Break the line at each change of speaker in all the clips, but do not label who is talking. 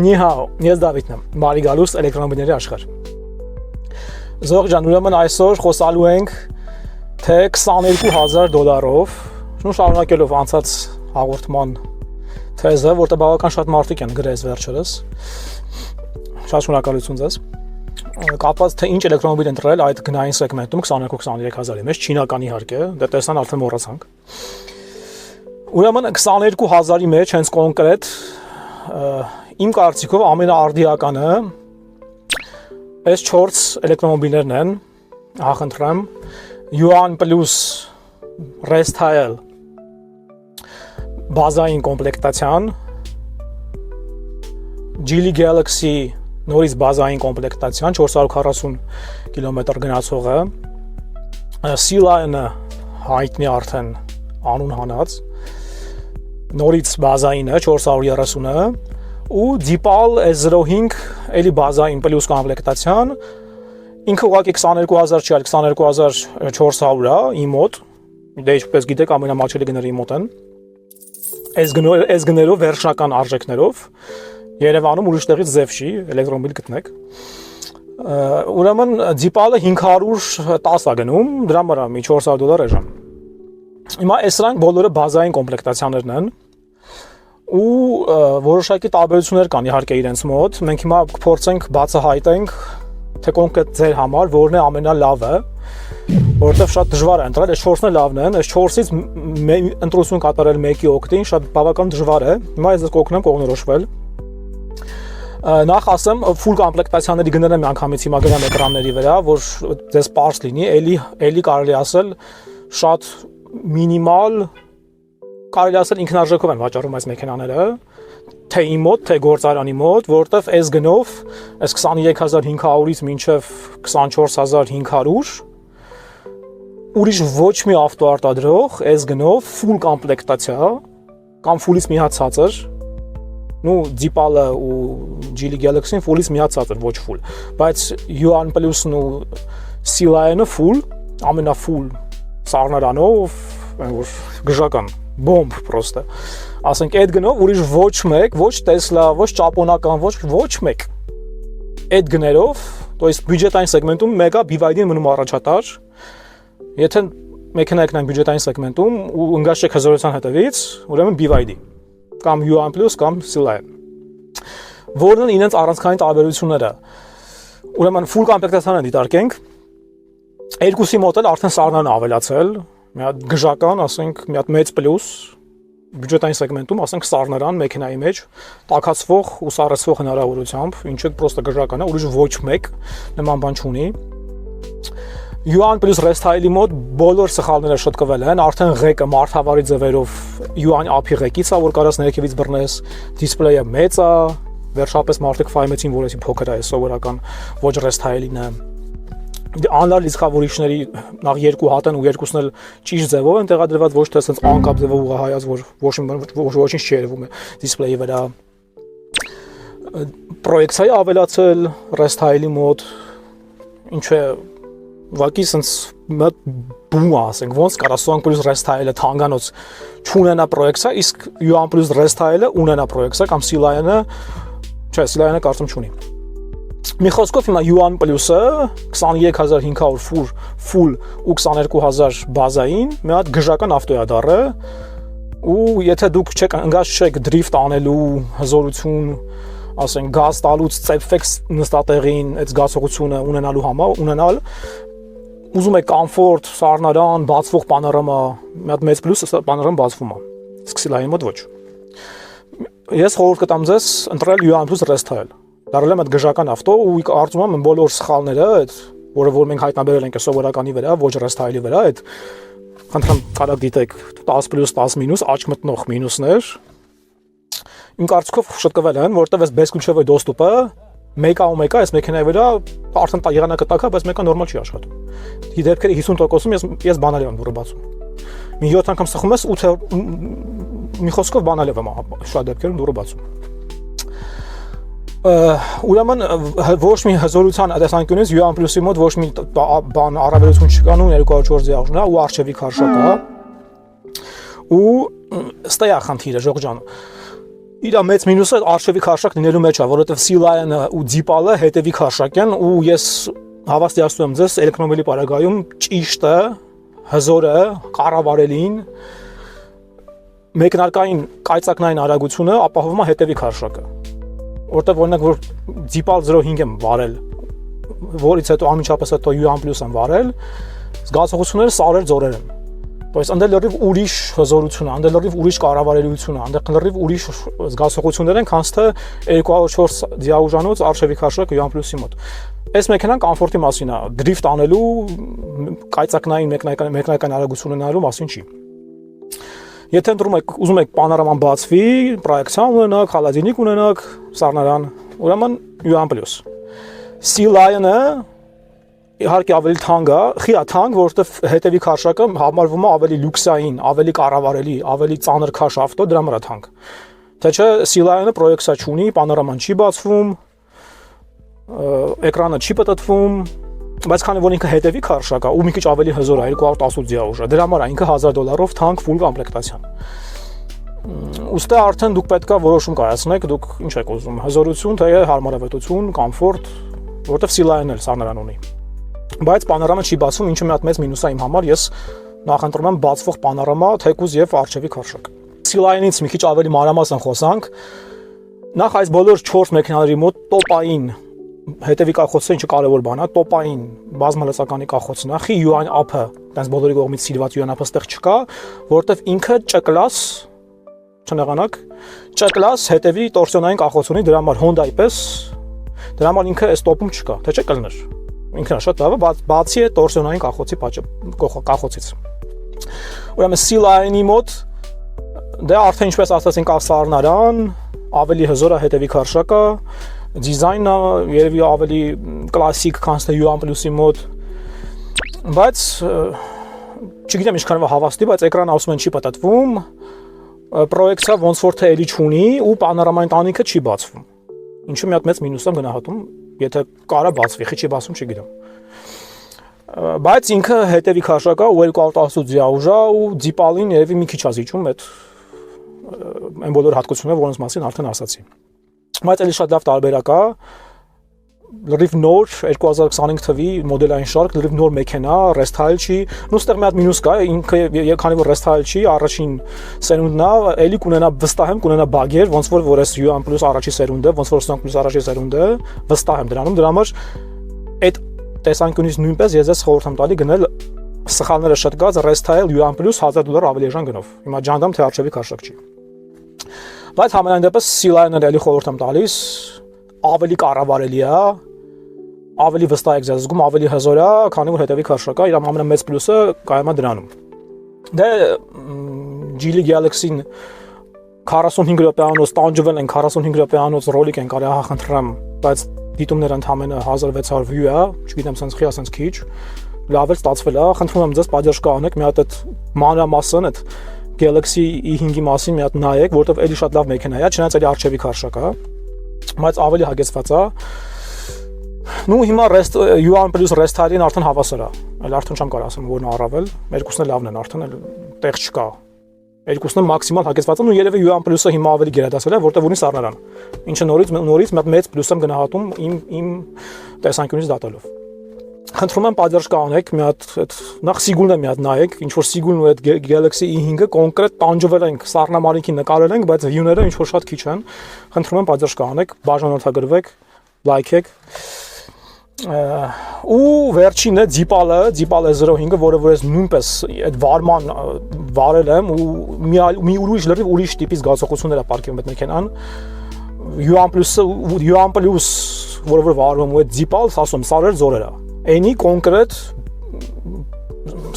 Նիհաո, ես Դավիթն եմ, բարի գալուս էլեկտրոմոբիլների աշխարհ։ Զորք ջան, ուրեմն այսօր խոսալու ենք թե $22,000, շնորհ շարունակելով անցած հաղորդման թեզը, որտեղ բավական շատ մարդիկ են գրել վերջերս։ Շատ շնորհակալություն ձեզ։ Կապված թե ինչ էլեկտրոմոբիլ ընտրել այդ գնային սեգմենտում 22-23,000-ի մեջ, չինական իհարկե, դե տեսան արդեն մոռացանք։ Ուրեմն 22,000-ի մեջ հենց կոնկրետ իմ կարծիքով ամենաարդիականը այս 4 էլեկտրոմոբիլներն են, ախնդրեմ, Yuan Plus Restyle բազային կոմպլեկտացիան, Geely Galaxy նորից բազային կոմպլեկտացիան 440 կմ գնացողը, Sea Lion-ը հայտնի արդեն անուն հանած, նորից բազայինը 430-ը ու Deepal S05 էլի բազային պլյուս կոմպլեկտացիան, ինքը ուղղակի 22,000 չի, այլ 22,400 է իմ մոտ, դե ինչպես գիտեք ամենամաչելի գները իմ մոտ են, այս գներով վերջնական արժեքներով Երևանում ուրիշ տեղից ձև չի, էլեկտրոմոբիլ գտնեք, ուրեմն Deepal-ը 510 է գնում, դրա վրա մի $400 էժան։ Հիմա սրանք բոլորը բազային կոմպլեկտացիաներն են ու որոշակի տարբերություններ կան իհարկե իրենց մոտ։ Մենք հիմա կփորձենք բացահայտենք թե կոնկրետ ձեր համար որն է ամենալավը, որովհետև շատ դժվար է ընտրել, այս 4-ն էլ լավն են, այս 4-ից ընտրություն կատարել մեկի օգտին շատ բավական դժվար է։ Հիմա ես կօգնեմ կողնորոշվել։ Նախ ասեմ full կոմպլեկտացիաների գները միանգամից հիմա գրեմ էկրանների վրա, որ ձեզ պարզ լինի, էլի կարելի ասել շատ մինիմալ կարելի ասել ինքնարժեքով են վաճառում այս մեքենաները, թե իմ մոտ, թե գործարանի մոտ, որտեվ այս գնով, այս 23,500-ից մինչև 24,500 ուրիշ ոչ մի ավտոարտադրող այս գնով full կոմպլեկտացիա կամ full-ից մի հատ ցածր, Deepal-ը ու Geely Galaxy-ն full-ից մի հատ ցածր, ոչ full, բայց Yuan Plus-ն ու Sea Lion-ը full, ամենա full սառնարանով, որ գժական բոմբ պրոստը։ Ասենք այդ գնով ուրիշ ոչ մեկ, ոչ Tesla, ոչ ճապոնական, ոչ մեկ այդ գներով, то есть բյուջետային սեգմենտում մեկա BYD-ն մնում առաջատար։ Եթե մեքենա եկնանք բյուջետային սեգմենտում ու ընկած չեք հզորության հետևից, ուրեմն BYD կամ Yuan Plus կամ Sea Lion։ Որն են իրենց առանցքային տարբերությունները։ Ուրեմն full կոմպլեկտացիան դիտարկենք։ Երկուսի մոտ էլ արդեն սառնան ավելացել, մի հատ գժական, ասենք, մի հատ մեծ պլյուս բյուջետային սեգմենտում, ասենք սառնարան մեքենայի մեջ, տաքացվող ու սառեցվող հնարավորությամբ, ինչը պրոստը գժական է, ուրիշ ոչ մեկ նման բան չունի։ Yuan Plus Restyle-ի մոտ բոլոր սխալները շտկվել են, արդեն ղեկը մարդավարի ձևերով Yuan Up-ի ղեկից է, որ կարաս ներքևից բռնես, դիսպլեյը մեծ է, վերջապես մարդիկ ֆայմեցին, որ էսի փոքր է, սովորական ոչ Restyle-ին է։ Անլար լիցքավորիչների նախ երկու հատ են ու երկուսն էլ ճիշտ ձևով են տեղադրված, ոչ թե ասենց անկապ ձևով ուղղահայաց, որ ոչինչ չի երևում է դիսպլեյի վրա։ Պրոյեկցիա ավելացել Restyle-ի մոտ, ինչ է ուղղակի ասենց բում ասենք, ոնց կարա Yuan Plus Restyle-ը թանկանոց չունենա պրոյեկցիա, իսկ Yuan Plus Restyle-ը ունենա պրոյեկցիա կամ Sea Lion-ը, չէ, Sea Lion-ը կարծում չունի։ Մի խոսքով հիմա Yuan Plus-ը 23,500 full ու 22,000 բազային մի հատ գժական ավտո է դառը ու եթե դուք ընկած չեք դրիֆտ անելու հզորություն, ասենք գազ տալուց ծեփվեք նստատեղին այդ զգացողությունը ունենալ, ուզում եք կոմֆորտ, սառնարան, բացվող պանորամա, մի հատ մեծ պլյուս պանորամ բացվում է, իսկ Sea Lion-ի մոտ ոչ։ Ես խորհուրդ կտամ ձեզ ընտրել Yuan Plus Restyle։ Դարել եմ այդ գժական ավտո ու կարծում եմ բոլոր սխալները, որը որ մենք հայտնաբերել ենք սովորականի վրա, ոչ Restyle-ի վրա, այդ խնդրեմ կարակ դիտեք 10+10- աճ մտնող մինուսներ։ Իմ կարծիքով շտկվել են, որտեղ այս բեսկուչևը դոստուպը մեկը այս մեքենայի վրա արդեն եղանակը տակա, բայց մեկը նորմալ չի աշխատում։ Դի դեպքերի 50%-ում ես բանալի եմ դուրը բացում։ Մի 7 անգամ սխում ես 8 մի խոսքով բանալի եմ շատ դեպքերում դուրը բացում։ Ուրեմն ոչ մի հզորության տեսանկյունից Yuan Plus-ի մոտ ոչ մի բան առավելություն չկան ու 204 ձիավժն է ու արժևի քարշակ է։ Ու ստեյա խնդիրը ժողջան։ իր մեծ մինուսը արշավի քարշակ լինելու մեջ է, որովհետև C-Lion-ը ու Deepal-ը հետևի քարշակ են ու ես հավաստիացնում եմ ձեզ էլեկտրոմոբիլի պարագայում ճիշտը, հզորը, կառավարելին, մեկնարկային կայծակնային արագությունը ապահովում է հետևի քարշակը։ Որտեղ օրինակ որ Deepal 05 եմ վարել, որից հետո անմիջապես հետո U1+ եմ վարել, զգացողությունները սարեր ձորեր են։ Բայց անդել լրիվ ուրիշ հզորություն է, անդել լրիվ ուրիշ կառավարելիություն է, անդել լրիվ ուրիշ զգացողություններ են, քան թե 204 դիաուժանոց արշավի քարշակ U1+-ի մոտ։ Այս մեքենան կոմֆորտի մասին է, դրիֆտ անելու, կայծակնային մեկնարկային արագություն ունենալու մասին չի։ Եթե ուզում եք պանորաման բացվի, պրոյեկցիա ունենաք, խալադինիկ ունենաք, սառնարան, ուրեմն U1+։ C-Lion-ը իհարկե ավելի թանկ է, խիա թանկ, որովհետև հետևի քարշակը համարվում է ավելի լյուքսային, ավելի կառավարելի, ավելի ծանր քաշ ավտո, դրա համար է թանկ։ Թե չէ C-Lion-ը պրոյեկցիա չունի, պանորաման չի բացվում, էկրանը չի պտտվում, բայց քանի որ ինքը հետևի քարշակ է ու մի քիչ ավելի հզոր է, 218 դիաուժ է, դրա համար է ինքը $1000 թանկ ֆուլ կոմպլեկտացիան։ Ուստի արդեն դուք պետք է որոշում կայացնեք, դուք ինչ եք ուզում, հզորություն, թե հարմարավետություն, կոմֆորտ, որովհետև C-Lion-ը էլ սառնարան ունի։ Բայց պանորամա չի բացվում, ինչը մի հատ մեծ մինուս է իմ համար, ես նախընտրում եմ բացվող պանորամա, թեկուզ եւ արշավի քարշակ։ C-Lion-ից մի քիչ ավելի մանրամասն խոսանք։ Նախ այս բոլոր 4 մեքենաների մոտ տոպային հետևի կախոցը ինչը կարևոր բան է, տոպային բազմալսականի կախոցն է, խի UN up-ը, տենց բոլորի կողմից սիրված UN up-ը ստեղ չկա, որովհետեւ ինքը C-կլաս, չնեղանաք, C-կլաս հետևի տորսիոնային կախոց ունի, դրա համար Honda-ի պես, դրա համար ինքը այս տոպում չկա, թե չէ կլներ։ Ինքն է շատ լավ, բացի է տորսիոնային կախոցից։ Ուրեմն C-Lion-ի մոտ դե արդեն ինչպես ասացինք սառնարան, ավելի հզոր է հետևի քարշակը, դիզայնը երևի ավելի կլասիկ, քան թե U1+-ի մոտ, բայց չգիտեմ ինչքան հավաստի, բայց էկրանը ասում են չի պատտվում, պրոյեկցիա ոնց որ թե էլի չունի ու պանորամային տանիքը չի բացվում։ Ինչու մի հատ մեծ մինուս եմ գնահատում, եթե կարա բացվի, խի չի բացվում, չգիտեմ։ Բայց ինքը հետևի քարշակա ու 218 դիաուժ է ու Deepal-ին երևի մի քիչ է զիջում այդ այն բոլոր հատկությունները, որոնց մասին արդեն ասացի։ Բայց էլի շատ լավ տարբերակ է, լրիվ նոր 2025 թվի մոդելային շարք, լրիվ նոր մեքենա, restyle չի, նույնստեղ մի հատ մինուս կա, ինքը քանի որ restyle չի, առաջին սերունդն է, էլի կունենա վստահ եմ կունենա բագեր, ոնց որ այս U1+ առաջի սերունդը, ոնց որ S++ առաջի սերունդը, վստահ եմ դրանում, դրա համար այդ տեսանկյունից նույնպես ես ես խորհուրդ եմ տալի գնել սխալները շտկած restyle U1+ $1000 ավելի էժան գնով։ Հիմա ջանդամ թե արշավի քարշակ չի։ Բայց համենայն դեպս C-Lion-ը էլի խորհուրդ եմ տալիս, ավելի կառավարելի է, ավելի վստահ եք ձեզ զգում, ավելի հզոր է, քանի որ հետևի քարշակը իր ամենամեծ պլյուսը կայում է դրանում։ Դե Geely Galaxy-ն 45 րոպեանոց տանջվել են, 45 րոպեանոց ռոլիկ են կարելի հախնդրեմ, բայց դիտումները ընդամենը 1600 view է, չգիտեմ, sense խիա sense քիչ, լավ է ստացվել է, խնդրում եմ ձեզ պատժ կանեք, մի հատ այդ մանրամասն այդ Galaxy E5-ի մասին մի հատ նայեք, որովհետև էլի շատ լավ մեքենա է, չնայած էլի արժևի քարշակ է, բայց ավելի հագեցված է։ Ну հիմա U1+ Restyle-ին արդեն հավասար է, այլ արդեն չեմ կարող ասեմ որն է առավել, երկուսն էլ լավն են արդեն, տեղ չկա։ Երկուսն էլ մաքսիմալ հագեցված են ու երևի U1+-ը հիմա ավելի գերադասել է, որտեղ ունի սառնարան։ Ինչը նորից մեծ պլյուս եմ գնահատում իմ տեսանկյունից դատելով։ Խնդրում եմ պատժ կանեք, մի հատ այդ նախ Sigul-ը մի հատ նայեք, ինչ որ Sigul-ն ու այդ Galaxy E5-ը կոնկրետ տանջվել ենք, սառնամարինքին նկարել ենք, բայց view-ները ինչ որ շատ քիչ են։ Խնդրում եմ պատժ կանեք, բաժանորդագրվեք, like-եք։ Ու վերջինը Deepal-ը 05-ը, որը որ ես նույնպես այդ վարման վարել եմ ու մի ուրիշ տիպի զգացողություններ է ապարգևում այդ մեքենան։ U1+, որը որ վարում ու այդ Deepal, ասում սարեր զորեր է։ Այնի կոնկրետ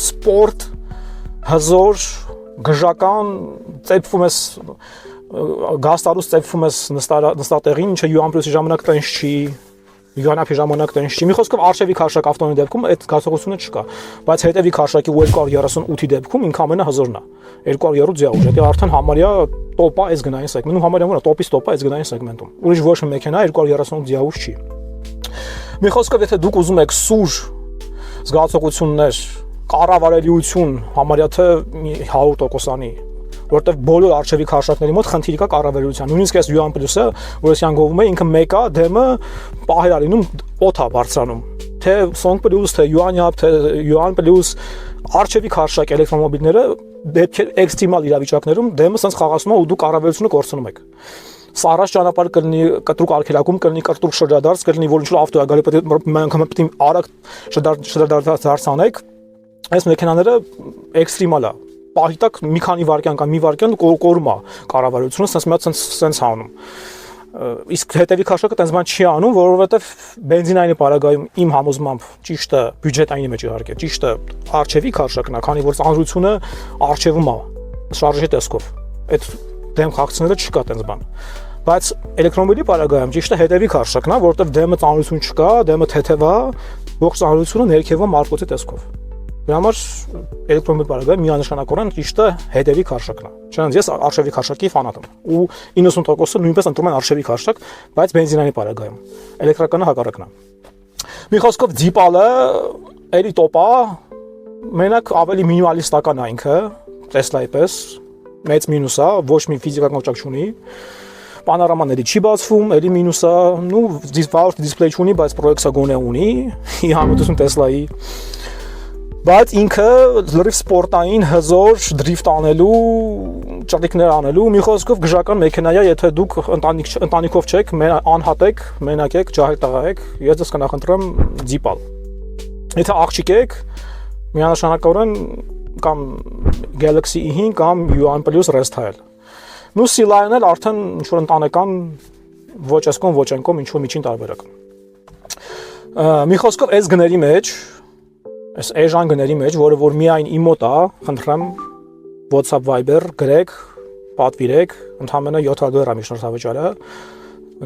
սպորտ, հզոր, գժական, ծեփվում ես գաստարուց ծեփվում ես նստատեղին, ինչը U1+-ի ժամանակ տենց չի, U1+-ի ժամանակ տենց չի։ Մի խոսքով արժևի քարշակ ավտոյի դեպքում այդ զգացողությունը չկա, բայց հետևի քարշակի 238-ի դեպքում ինքը ամենահզորն է։ 230 դիաուժ, դա արդեն համարյա տոպ է այս գնային սեգմենտում, համարյա որ տոպից տոպ է այս գնային սեգմենտում։ Ուրիշ ոչ մի մեքենա 238 դիաուժ չի։ Մի խոսքով եթե դուք ուզում եք սուր զգացողություններ, կառավարելիություն, համարյա թե 100%-անի, որտեղ բոլոր արժեվի քաշակների մոտ խնդիր կա կառավարության։ Նույնիսկ այս Yuan Plus-ը, որ ես անգովում է, ինքը մեկ է, դեմը պահել լինում օթա բարձրանում։ Թե Song Plus, թե Yuan-Yap, թե Yuan Plus արժեվի քաշակ էլեկտրոմոբիլները դեպքեր էքստրեմալ իրավիճակներում դեմը sense խաղացնում է ու դու կառավարությունը կորցնում եք։ Սա առաջ ճանապարհ կլինի կտրուկ արգելակում, կլինի կտրուկ շրջադարձ, կլինի որ ինչ-որ ավտո է գալի, պետք է մենք պետք է արագ շրջադարձ անենք։ Այս մեքենաները էքստրեմալ է։ Պահի տակ մի քանի վայրկյան կամ մի վայրկյան կորում է կառավարությունը, sense մի հատ sense անում։ Իսկ հետևի քաշակը տենց բան չի անում, որովհետև բենզինայինի պարագայում իմ համոզմամբ ճիշտը բյուջետային մեջ իհարկե, ճիշտը արժեվի քաշակն է, քանի որ ծանրությունը արժևում է շարժի տեսքով։ Այդ դեմ խաղացնելը չկա տենց բան։ Բայց էլեկտրոմոբիլի պարագայում ճիշտը հետևի քաշակն է, որովհետև դեմը ծանրություն չկա, դեմը թեթև է, ողջ ծանրությունը ներքևը մարկոցի տեսքով։ Դրա համար էլեկտրոմոբիլի պարագայում միանշանակորեն ճիշտը հետևի քաշակն է։ Չնայած ես արժեվի քաշակի ֆանատ եմ ու 90%-ը նույնպես ընտրում են արժեվի քաշակ, բայց բենզինային պարագայում։ Էլեկտրականը հակառակն է։ Մի խոսքով դիպալը էլի տոպա, մենակ ավելի մինիմալիստական է ինքը, Tesla-ի պես, մեծ մինուս է, ոչ մի ֆիզիկական կոճակ չունի։ Պանորամաների չի բացվում, էլի մինուս է, նու դիսպլեյ չունի, բայց պրոյեկցիա գոնե ունի, համեմատություն Tesla-ի։ Բայց ինքը լրիվ սպորտային հզոր դրիֆտ անելու, ճռիկներ անելու, մի խոսքով գժական մեքենա է, եթե դուք ընտանիքով չեք, անհատ եք, մենակ եք, ջահել տղա եք, ես ձեզ կնախընտրեմ Jeep-ալ։ Եթե աղջիկ եք, միանշանակորեն կամ Galaxy E5 կամ Yuan Plus Restyle։ Նու Sea-Lion էլ արդեն ինչ-որ ընտանեկան ոչ այսքան ոչ այնքան ինչ-որ միջին տարբերակ։ Մի խոսքով այս գների մեջ Այս էժան գների մեջ, որը որ միայն իմ մոտ է, խնդրեմ WhatsApp Viber գրեք, պատվիրեք, ընդամենը $700 է միջնորդավճարը։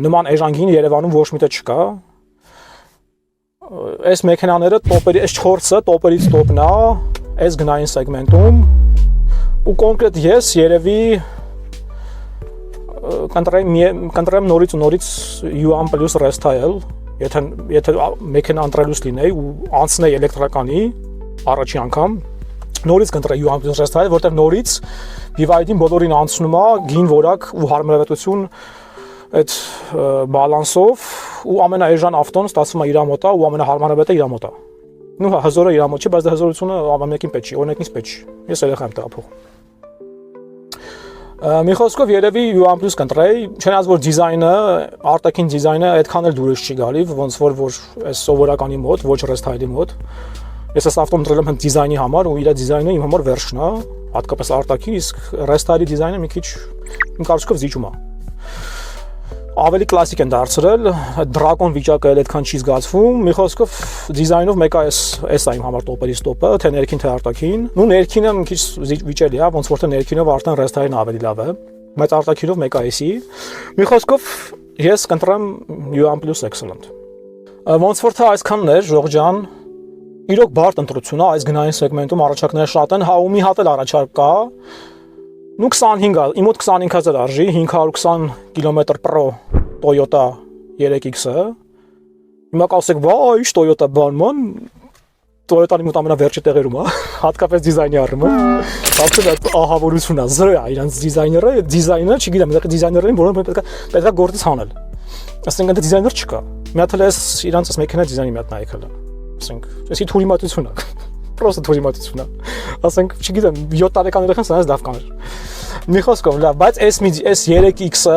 Նման էժան գին Երևանում ոչ մի տեղ չկա։ Այս մեքենաները տոպերի, այս 4-ը տոպերից տոպն է, այս գնային սեգմենտում ու կոնկրետ ես երևի կընտրեմ նորից Yuan Plus Restyle Եթե մեքենա ընտրելուց լինեի ու անցնեի էլեկտրականի առաջի անգամ նորից կընտրեի Yuan Plus Restyle, որտեղ նորից BYD-ին բոլորին անցնում է գին որակ ու հարմարավետություն այդ բալանսով ու ամենաէժան ավտոն ստացվում է իր մոտ է ու ամենահարմարավետը իր մոտ է։ Նու հզորը իր մոտ չի, բայց դա հզորությունը ամենեկին պետք չի, օրինակ ինձ պետք չի։ Ես երեխա եմ տեղափոխում։ Մի խոսքով երևի Yuan Plus կընտրեի, չնայած որ դիզայնը, արտաքին դիզայնը այդքան էլ դուրս չի գալի, ոնց որ այս սովորականի մոտ, ոչ Restyle-ի մոտ։ Ես այս ավտոն ընտրել եմ հենց դիզայնի համար ու իր դիզայնը իմ համար վերջն է, հատկապես արտաքին, իսկ Restyle-ի դիզայնը մի քիչ իմ կարծիքով զիջում է։ Ավելի կլասիկ են դարձրել, դրակոն վիճակը էլ այդքան չի զգացվում, մի խոսքով դիզայնով մեկը էս է իմ համար տոպերից տոպը, թե ներքին թե արտաքին։ Նու ներքինը մի քիչ վիճելի է, ոնց որ թե ներքինով արդեն Restyle-ն ավելի լավ է, բայց արտաքինով մեկը էսի։ Մի խոսքով ես կընտրեմ Yuan Plus Excellent։ Ոնց որ թե այսքանն էր, Ժող ջան, իրոք բարդ ընտրություն է, այս գնային սեգմենտում առաջարկները շատ են, հա ու մի հատ էլ առաջարկ կա։ Նու 25-ը, իմ մոտ 25-ը արժի, 520 կմ Pro Toyota 3X-ը։ Հիմա կասեք, վայ, ի՞նչ Toyota բան, ման, Toyota-ն իմ մոտ ամենավերջի տեղերում է, հատկապես դիզայնի առումով։ Absolուտ ահավորություն է, զրո է իրանց դիզայնը, չգիտեմ, դիզայներներին, որոնք պետք է գործից հանել։ Ասենք այնտեղ դիզայներ չկա։ Մի հատ էլ էս իրանց այս մեքենա դիզայնի մի հատ նայել է։ Ասենք, էսի թուրիմատություն է։ Պրոստը թուրիմատություն է։ Ասենք, չգիտեմ, 7 տարեկան երեխան սրանց լավ կաներ։ Մի խոսքով լավ, բայց այս 3X-ը,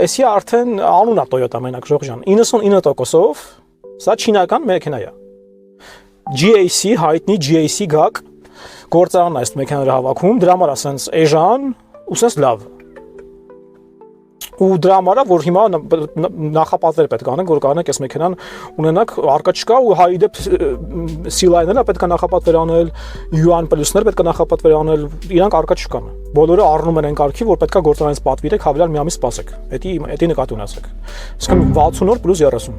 էսի արդեն անուն է Toyota մենակ Ժող ջան, 99%-ով սա չինական մեքենա է։ GAC, հայտնի GAC գակ գործարանն է այս մեքենաները հավաքում, դրա համար ասենց էժան ու սենց լավ։ Ու դրա համար որ հիմա նախապատվեր պետք անենք, որ կարողանանք այս մեքենան ունենանք, արկա չկա ու հայի դեպ Sea-Lion-ը պետք է նախապատվեր անել, Yuan Plus-ներ պետք է նախապատվեր անել, իրանք արկա չկան։ Բոլորը առնում են այն կարգի, որ պետք է գործարանից պատվիրեք, հավելյալ մի ամիս սպասեք։ Էդի նկատի ունեցեք։ Իսկ 60 օր + 30։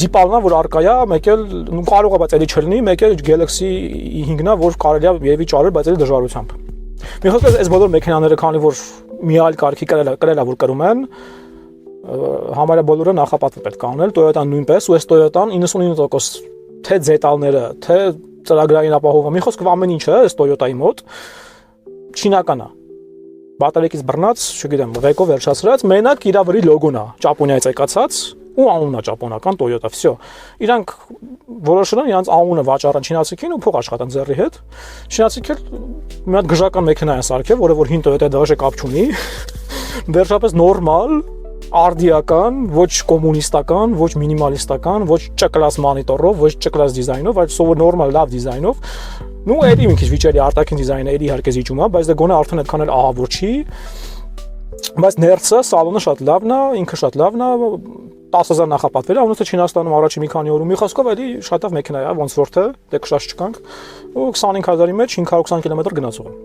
Jeep-ալն որ արկա է, մեկ էլ կարող է բայց էլի չլինի, մեկ էլ Galaxy E5-ն է, որ կարելի է երևի ճարել, բայց էլի դժվարությամբ։ Մի խոսքով այս բոլոր մեքենաները, քանի որ մի այլ կարգի կրել է որ կրում են, համարյա բոլորը նախապատվի պետք է անել, Toyota-ն նույնպես, ու այս Toyota-ն 99% թե Z-ալները, թե ծրագրային ապահովը, մի խոսքով ամեն ինչը այս Toyota-ի մոտ Չինական է։ Բատարեկից բռնած, չգիտեմ, ղեկով վերջացրած, մենակ իր վրի լոգոն է, Ճապոնիայից եկածած ու անունն է ճապոնական Toyota, всё։ Իրանք որոշել են իրանց անունը վաճառան չինացիքին ու փող աշխատան ձեռի հետ։ Չինացիքը մի հատ գժական մեքենա է սարքել, որը որ հին Toyota դաշե կապ չունի։ Վերջապես նորմալ, արդիական, ոչ կոմունիստական, ոչ մինիմալիստական, ոչ ճկլաս մանիտորով, ոչ ճկլաս դիզայնով, այլ սովոր նորմալ լավ դիզայնով։ Ну, էդի մի քիչ վիճելի արտաքին դիզայնը էդի իհարկե զիջում է, բայց դա գոնե արդեն այդքան էլ ահավոր չի։ Բայց ներսը, սալոնը շատ լավն է, ինքը շատ լավն է, 10000 նախապատվել է, ոնց է Չինաստանում առաջի մի քանի օրում։ Մի խոսքով էլի շատ լավ մեքենա է, ոնց որ թե դե քշած չկանք, ու 25000-ի մեջ 520 կիլոմետր գնացող է։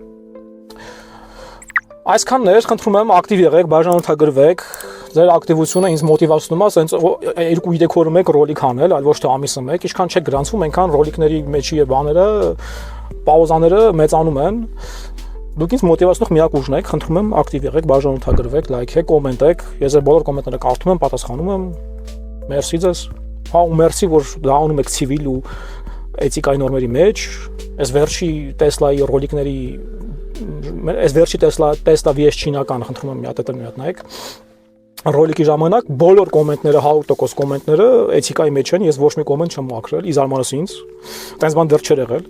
Այսքանն էր, խնդրում եմ ակտիվ եղեք, բաժանորդագրվեք, ձեր ակտիվությունը ինձ մոտիվացնում է, ասենց 2-3 օրը մեկ ռոլիկ անել, այլ ոչ թե ամիսը մեկ, ինչքան չեք գրանցվում, այնքան ռոլիկների մեջի բաները, պաուզաները մեծանում են։ Դուք ինձ մոտիվացնող միակ ուժն եք, խնդրում եմ ակտիվ եղեք, բաժանորդագրվեք, լայքեք, կոմենտեք, ես ձեր բոլոր կոմենտները կարդում եմ, պատասխանում եմ։ Մերսի ձեզ։ Հա ու մերսի, որ դա անում եք ցիվիլ ու էթիկայի նորմերի մեջ, այս վերջի Tesla-ի ռոլիկների այս վերջի Tesla VS չինական, խնդրում եմ մի հատ նայեք։ Ռոլիկի ժամանակ բոլոր կոմենտները 100% կոմենտները էթիկայի մեջ են, ես ոչ մի կոմենտ չեմ մաքրել, իզարմանս ինձ։ Տենց բան դեռ չէր եղել։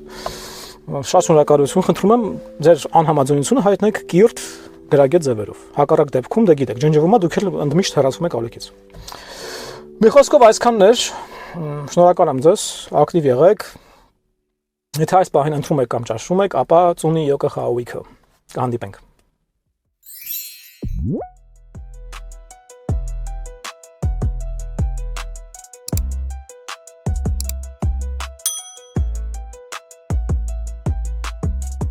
Շատ շնորհակալություն, խնդրում եմ ձեր անհամաձայնությունը հայտնեք կիրթ գրագետ ձևերով։ Հակառակ դեպքում դե գիտեք, ջնջվում է, դուք էլ ընդմիշտ հեռացվում եք ալիքից։ Մի խոսքով այսքանն էր։ Շնորհակալ եմ ձեզ, ակտիվ եղեք։ Եթե այս պահին ընտրում եք կամ ճաշում եք, ապա ծունի յոկը խաուիքը։ Կհանդիպենք։